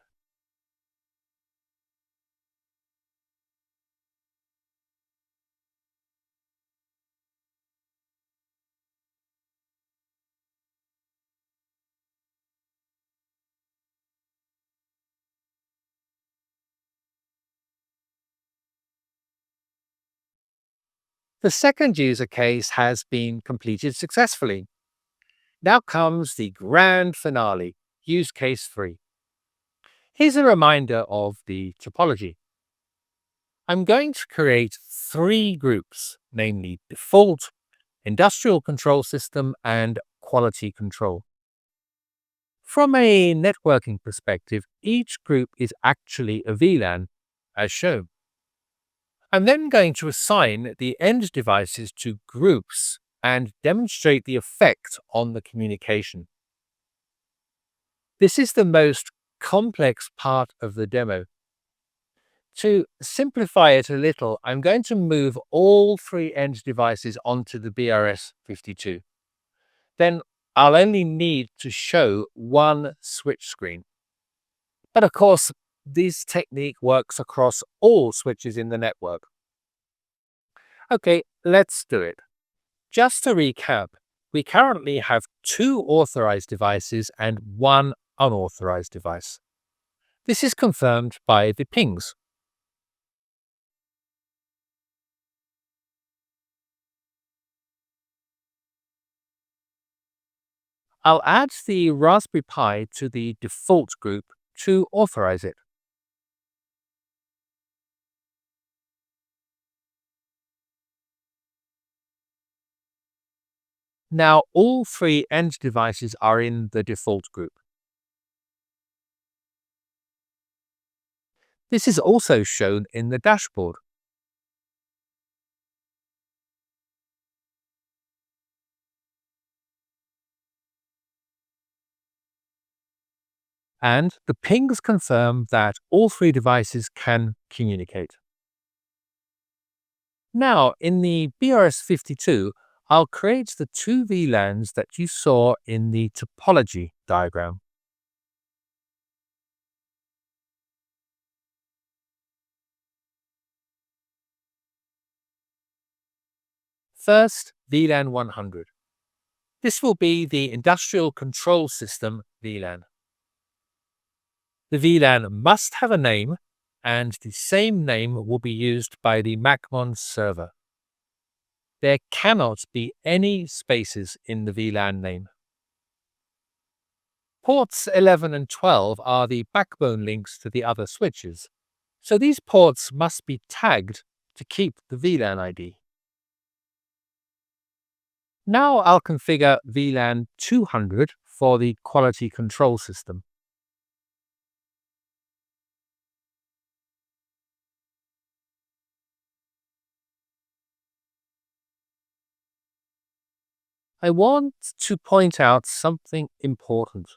Speaker 1: The second user case has been completed successfully. Now comes the grand finale, use case 3. Here's a reminder of the topology. I'm going to create 3 groups, namely default, industrial control system, and quality control. From a networking perspective, each group is actually a VLAN, as shown. I'm then going to assign the end devices to groups and demonstrate the effect on the communication. This is the most complex part of the demo. To simplify it a little, I'm going to move all 3 end devices onto the BRS-52. Then I'll only need to show 1 switch screen. But of course, this technique works across all switches in the network. Okay, let's do it. Just to recap, we currently have 2 authorized devices and 1 unauthorized device. This is confirmed by the pings. I'll add the Raspberry Pi to the default group to authorize it. Now all 3 end devices are in the default group. This is also shown in the dashboard. And the pings confirm that all 3 devices can communicate. Now, in the BRS-52, I'll create the 2 VLANs that you saw in the topology diagram. First, VLAN 100. This will be the Industrial Control System VLAN. The VLAN must have a name, and the same name will be used by the macmon server. There cannot be any spaces in the VLAN name. Ports 11 and 12 are the backbone links to the other switches, so these ports must be tagged to keep the VLAN ID. Now I'll configure VLAN 200 for the quality control system. I want to point out something important.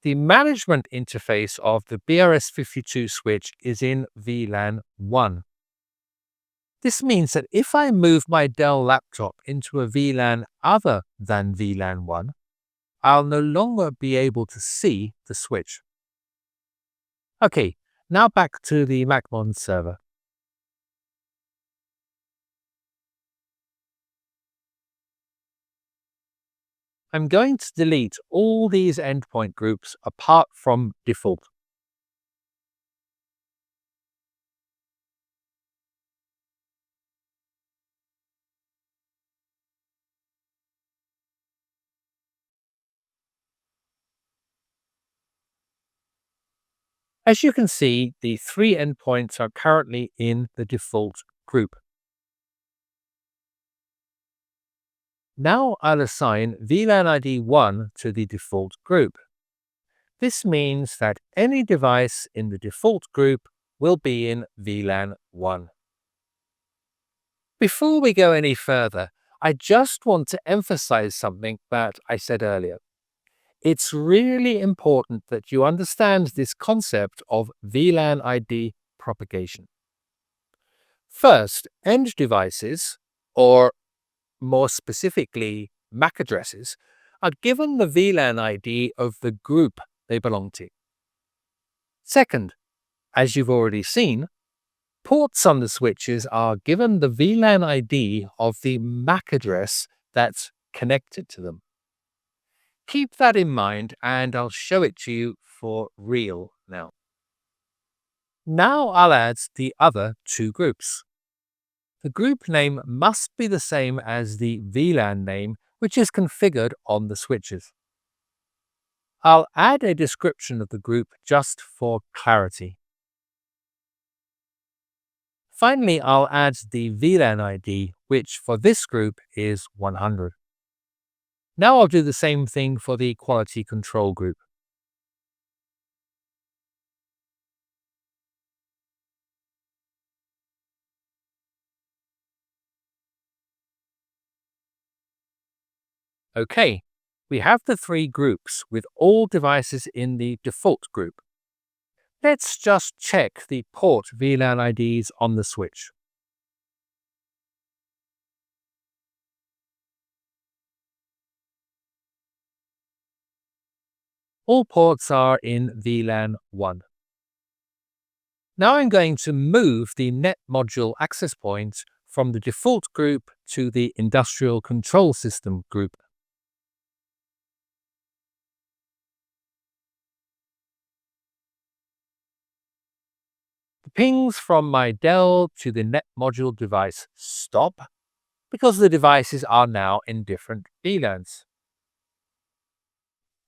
Speaker 1: The management interface of the BRS-52 switch is in VLAN 1. This means that if I move my Dell laptop into a VLAN other than VLAN 1, I'll no longer be able to see the switch. Okay, now back to the macmon server. I'm going to delete all these endpoint groups apart from default. As you can see, the 3 endpoints are currently in the default group. Now I'll assign VLAN ID 1 to the default group. This means that any device in the default group will be in VLAN 1. Before we go any further, I just want to emphasize something that I said earlier. It's really important that you understand this concept of VLAN ID propagation. First, end devices, or more specifically, MAC addresses, are given the VLAN ID of the group they belong to. Second, as you've already seen, ports on the switches are given the VLAN ID of the MAC address that's connected to them. Keep that in mind and I'll show it to you for real now. Now I'll add the other two groups. The group name must be the same as the VLAN name, which is configured on the switches. I'll add a description of the group just for clarity. Finally, I'll add the VLAN ID, which for this group is 100. Now I'll do the same thing for the quality control group. Okay, we have the three groups with all devices in the default group. Let's just check the port VLAN IDs on the switch. All ports are in VLAN 1. Now I'm going to move the net module access point from the default group to the industrial control system group. The pings from my Dell to the net module device stop because the devices are now in different VLANs.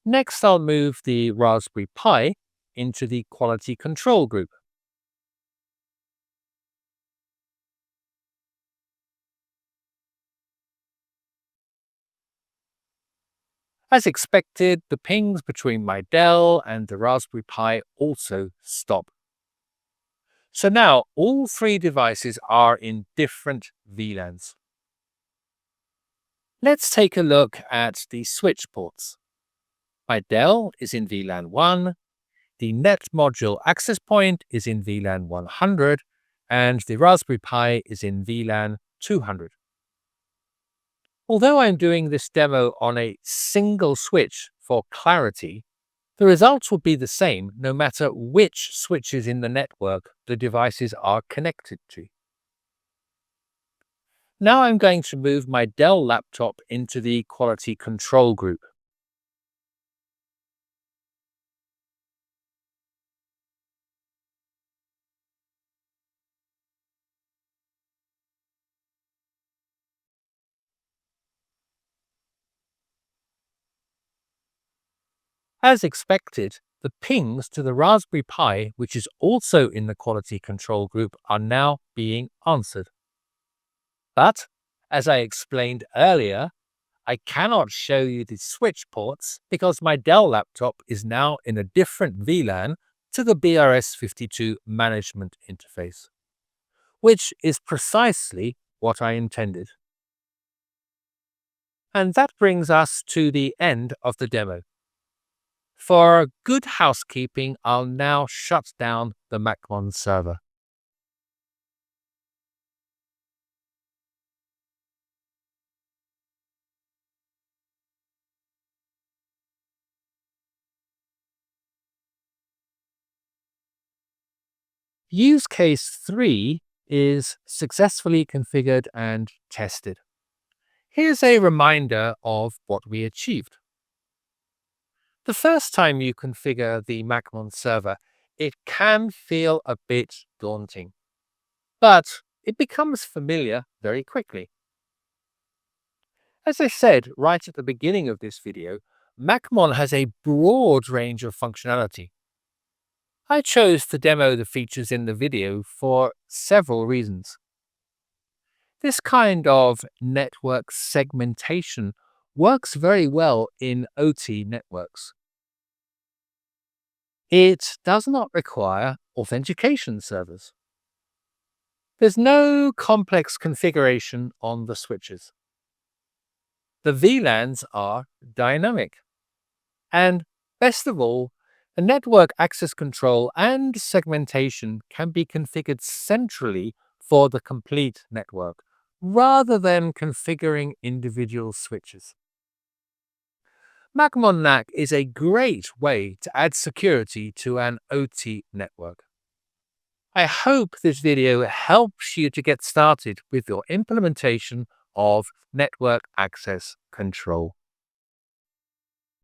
Speaker 1: Next, I'll move the Raspberry Pi into the quality control group. As expected, the pings between my Dell and the Raspberry Pi also stop. So now all three devices are in different VLANs. Let's take a look at the switch ports. My Dell is in VLAN 1, the net module access point is in VLAN 100, and the Raspberry Pi is in VLAN 200. Although I'm doing this demo on a single switch for clarity, the results will be the same no matter which switches in the network the devices are connected to. Now I'm going to move my Dell laptop into the quality control group. As expected, the pings to the Raspberry Pi, which is also in the quality control group, are now being answered. But, as I explained earlier, I cannot show you the switch ports because my Dell laptop is now in a different VLAN to the BRS52 management interface, which is precisely what I intended. And that brings us to the end of the demo. For good housekeeping, I'll now shut down the macmon server. Use case 3 is successfully configured and tested. Here's a reminder of what we achieved. The first time you configure the macmon server, it can feel a bit daunting, but it becomes familiar very quickly. As I said right at the beginning of this video, macmon has a broad range of functionality. I chose to demo the features in the video for several reasons. This kind of network segmentation works very well in OT networks. It does not require authentication servers. There's no complex configuration on the switches. The VLANs are dynamic. And best of all, a network access control and segmentation can be configured centrally for the complete network, rather than configuring individual switches. macmon NAC is a great way to add security to an OT network. I hope this video helps you to get started with your implementation of network access control.